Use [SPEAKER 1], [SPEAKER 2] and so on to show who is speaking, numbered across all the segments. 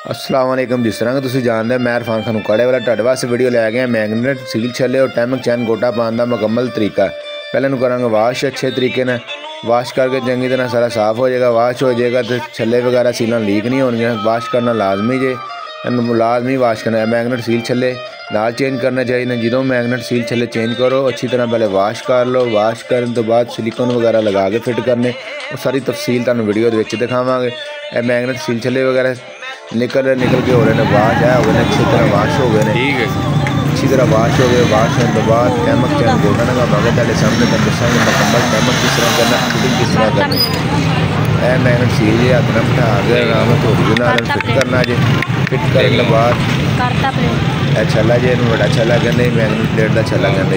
[SPEAKER 1] अस्सलाम वालेकुम। जिस तरह तुम जानते हैं मैं इरफान खान उकाड़े वाला तुहाडे वास्ते वीडियो लै गया मैगनेट सील छल्ले और टैमक चैन गोटा पाने का मुकम्मल तरीका। पहले करांगे वाश अच्छे तरीके ने वाश करके चंगी तरह सारा साफ़ हो जाएगा। वाश हो जाएगा तो छल्ले वगैरह सीलें लीक नहीं होंगे। वाश करना लाजमी जे लाजमी वाश करना है। मैगनेट सील छल्ले नाल चेंज करने चाहिए। जो मैगनेट सील छल्ले चेंज करो अच्छी तरह पहले वाश कर लो। वाश करने तो बाद सिलिकॉन वगैरह लगा के फिट करने और सारी तफसील तुहानू वीडियो दिखावांगे। मैगनेट सील छल्ले वगैरह निकल के हो रहे हैं वाश है हो गए अच्छी तरह वाश हो गए हैं।
[SPEAKER 2] ठीक है
[SPEAKER 1] अच्छी तरह वाश हो गए। वाश होने के बाद टैमक चैन गोटा लगावांगे। तेरे सामने तुम दसांगे मुकम्मल टैमक किस तरह करना फिटिंग किस तरह करनी। यह मैगनेट सील जे हथ न बिठा के आराम थोड़ी नाल फिट करना जे। फिट करने के बाद छला जे बड़ा छला कहते मैगनेट प्लेट का छला कहते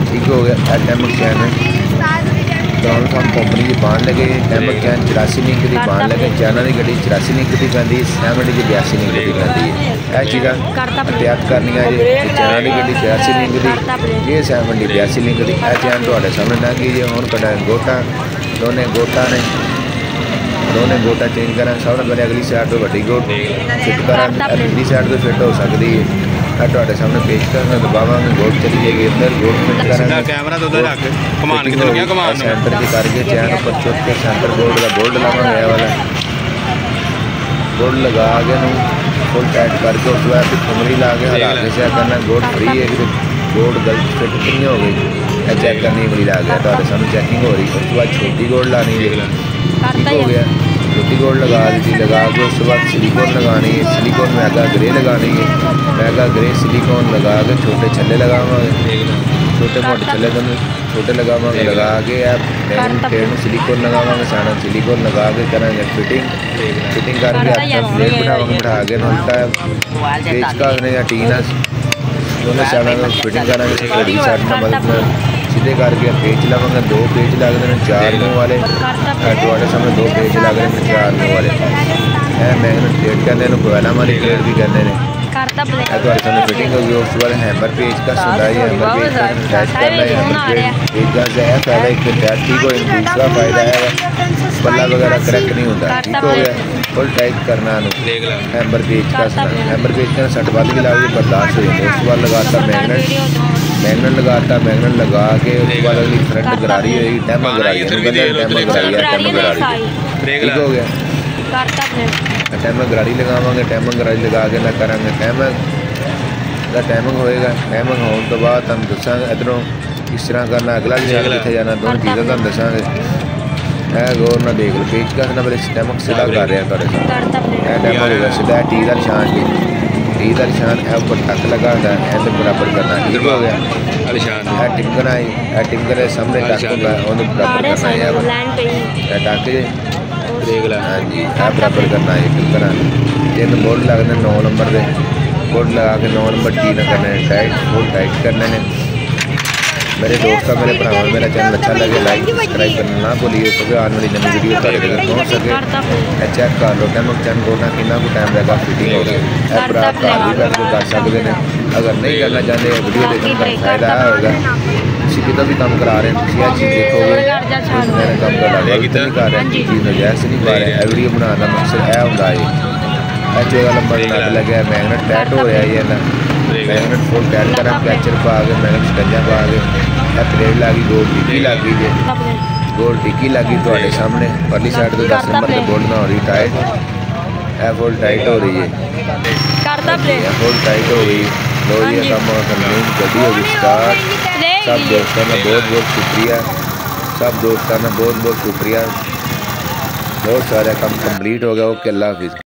[SPEAKER 1] ठीक हो गया। यह टैमक चैन ग्राउंड फार्म कंपनी की पान लगे। टैमक चैन 84 इंच की पान लगे। चैनल की गड्डी 84 इंच की पैंती 7 की 82 इंच की पैंती है। यह चीज़ा एहतियात करनी है जी। चैनल की गड्डी 86 इंच की ये 7 की 82 इंच की। यह चैन थोड़े सामने लंघी जी। हम कटा गोटा दोने गोटा चेंज करा। सब पहले अगली साइड तो वड्डी गोट फिट करा पिछली साइड तो फिट हो सकती है। थोड़े सामने पेश करना दबावांगे गोट चली जाएगी अंदर गोट फिट करा
[SPEAKER 2] कैमरा तो उधर रख कमान किधर गया कमान
[SPEAKER 1] सेंटर की करके चैन पर चुप के सेंटर बोर्ड का बोर्ड लगावांगे वाला बोर्ड लगा के फुल टाइट करके उस बाद कमरी ला के हला के चेक करना गोट फ्री है कि गोट गलत फिट नहीं हो गई। यह चेक करनी कमरी ला गया थोड़े सामने चेकिंग हो रही। उसके बाद छोटी गोट लानी है ठीक हो गया। छोटी गोल्ड लगा दी लगा के उसके बाद सिलिकॉन लगानी है। सिलिकॉन मैगा ग्रे लगानी है। मैगा ग्रे सिलिकॉन लगा के छोटे छल्ले लगावांगे। छोटे मोटे छल्ले दोनों छोटे लगावांगे लगा के प्लेट सिलिकॉन लगावांगे। सारा सिलिकॉन लगा के करांगे फिटिंग करके प्लेट बिठावांगे। बिठा के उल्टा पेचकस या टीना दोनों साइडों फिटिंग करांगे। बड़ी साइड में मदद सीधे करके पेच लगाएंगे। 2 पेच लगते हैं 4 मुँह वाले। थोड़े सामने 2 पेच लग रहे हैं 4 मुँह वाले। मैगनेट प्लेट कहते हैं कोयला वाली प्लेट भी कहते हैं। थोड़े सामने फिटिंग होगी। उस बाद हैमर पेच का सुना है हैमर पेच का अटैच करना है। हैमर पेच का है फायदा एक अटैच ठीक हो। दूसरा फायदा है पल्ला वगैरह क्रैक नहीं होता ठीक हो गया। फुल टाइट करना हैमर पेच का हैमर पेच का सट वाली भी लगे बर्दाश्त हो जाए। उसके बाद लगाता मैगनेट लगा के उसके बाद अगली फ्रंट गरारी होगी टैमक गरारी ठीक हो गया। टैमक गरारी लगावांगे। टैमक गरारी लगा के ना करांगे टैमक होएगा। टैमक होने तो बाद हम दसांगे इधरों किस तरह करना अगला कितने जाना दोनों चीज़ें तुम दसांगे। गौर ना देख लो पेच का ना पहले टैमक सीधा कर रहे हैं थोड़े साथ टैमक होगा सीधा टी का निशान है ऊपर टक लगा है बराबर करना ठीक हो गया। टिमकना सामने टक होगा बराबर करना है टक हाँ जी बराबर करना है टिमकना। 3 बोल्ट लगने 9 नंबर के बोल्ट लगा के 9 नंबर टी ना करना है टाइट फुल टाइट करने ने। मेरे दोस्तों मेरे भरा मेरा चैनल अच्छा लगे लाइक सब्सक्राइब करना ना भूलिए क्योंकि आने वाली नई वीडियो तक पहुँच सके। चेक कर लो टैमक चैन गोटा कितना को टाइम लगा फिटिंग हो गई। भरा घर भी बैठ के कर सकते हैं। अगर नहीं करना चाहते वीडियो देखने का फायदा होगा। किसी कितना भी काम करा रहे हैं तुम यह चीज़ देखोगे मेरा काम कर गलत नहीं कर रहे चीज़ नजायज़ नहीं पा रहे। वीडियो बनाने का मकसद यह होता है 14 नंबर नट लगे मैगनेट टाइट हो रहा है ना मैगनेट फुल टाइट करा कैचर पा के मैगनेट स्टंजा पा के प्लेट लगी गोल टिक्की लगी जे गोल टिक्की लगी थोड़े सामने परली साइड तो 10 नंबर से बोल्ट ना हो रही टाइट फुल टाइट हो रही है फुल टाइट हो गई। लो ये काम गड्डी होगी स्टार्ट। सब दोस्तों ने बहुत शुक्रिया सब दोस्तों ने बहुत शुक्रिया। बहुत सारा काम कंप्लीट हो गया। ओके अल्लाह हाफिज़।